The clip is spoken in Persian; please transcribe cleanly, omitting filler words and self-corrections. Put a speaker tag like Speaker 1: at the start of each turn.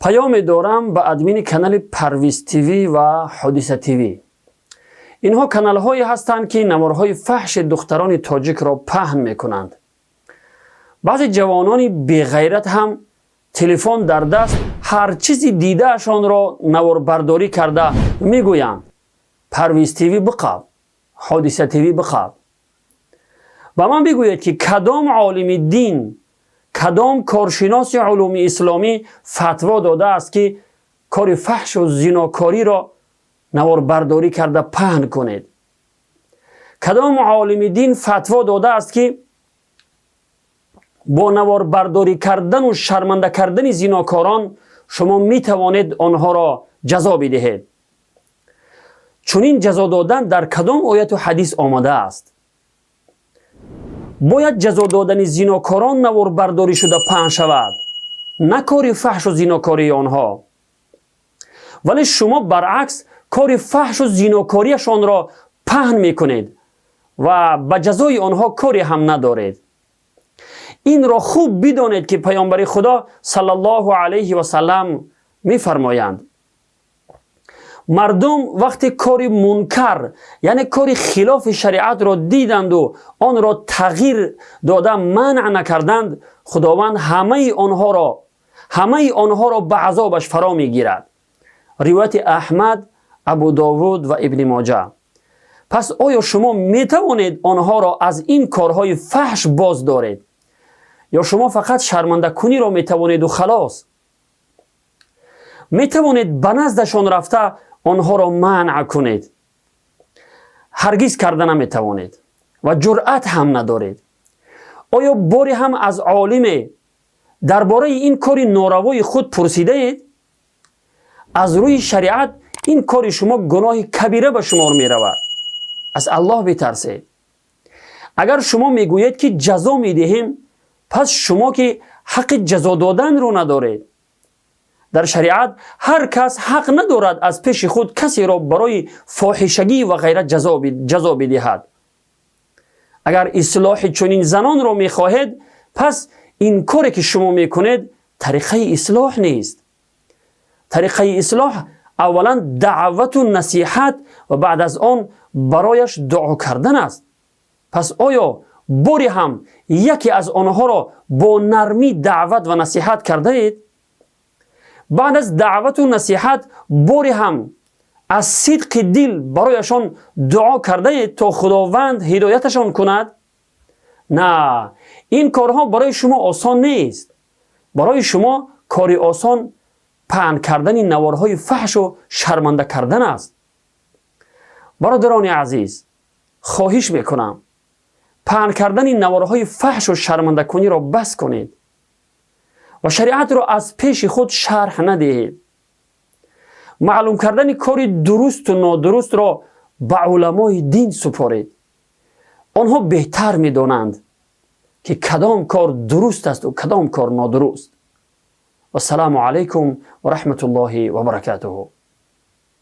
Speaker 1: پیام دارم به ادمین کانال پرویز تیوی و حادثه تیوی. اینها کانال هایی هستند که نوارهای فحش دختران تاجیک را پهن می کنند. بعضی جوانان بی‌غیرت هم تلفن در دست هر چیزی دیده اشان را نوار برداری کرده میگویند پرویز تیوی بقاب، حادثه تیوی بقاب. و من بگوید که کدام عالم دین، کدام کارشناس علوم اسلامی فتوا داده است که کار فحش و زناکاری را نوار برداری کرده پهن کنید؟ کدام عالم دین فتوا داده است که با نوار برداری کردن و شرمنده کردن زناکاران شما می توانید آنها را جزا بدهید؟ چون این جزا دادن در کدام آیت و حدیث آمده است؟ باید جزا دادن زناکاران نوار برداری شده پهن شود، نه کار فحش و زناکاری آنها. ولی شما برعکس کار فحش و زناکاریشان را پهن می کنید و به جزای آنها کاری هم ندارید. این را خوب بدانید که پیامبر خدا صلی الله علیه و سلم می فرمایند مردم وقتی کار منکر یعنی کار خلاف شریعت را دیدند و آن را تغییر داده منع نکردند، خداوند همه آنها را به عذابش فرا می گیرد. روایت احمد، ابو داود و ابن ماجه. پس آیا شما می توانید آنها را از این کارهای فحش باز دارید یا شما فقط شرمنده کنی را می توانید و خلاص؟ می توانید به نزدشان رفته آنها را منع کنید؟ هرگز کرده نمی توانید و جرأت هم ندارید. آیا باری هم از عالم درباره این کار ناروای خود پرسیده اید؟ از روی شریعت این کار شما گناه کبیره به شمار می رود. از الله بترسید. اگر شما می گویید که جزا می دهیم، پس شما که حق جزا دادن رو ندارید. در شریعت هر کس حق ندارد از پیش خود کسی را برای فاحشگی و غیرت جزا بدهد. اگر اصلاح چنین زنان را می خواهید، پس این کاری که شما می کنید طریقه اصلاح نیست. طریقه اصلاح اولا دعوت و نصیحت و بعد از آن برایش دعا کردن است. پس آیا باری هم یکی از آنها را با نرمی دعوت و نصیحت کرده اید؟ بعد از دعوت و نصیحت باری هم از صدق دل برایشان دعا کرده اید تا خداوند هدایتشان کند؟ نه، این کارها برای شما آسان نیست. برای شما کاری آسان پهن کردن نوارهای فحش و شرمنده کردن است. برادران عزیز، خواهش میکنم پهن کردن نوارهای فحش و شرمنده کنی را بس کنید و شریعت را از پیش خود شرح ندهید. معلوم کردن کار درست و نادرست را به علمای دین سپارید. آنها بهتر میدانند که کدام کار درست است و کدام کار نادرست. و السلام علیکم و رحمت الله و برکاته.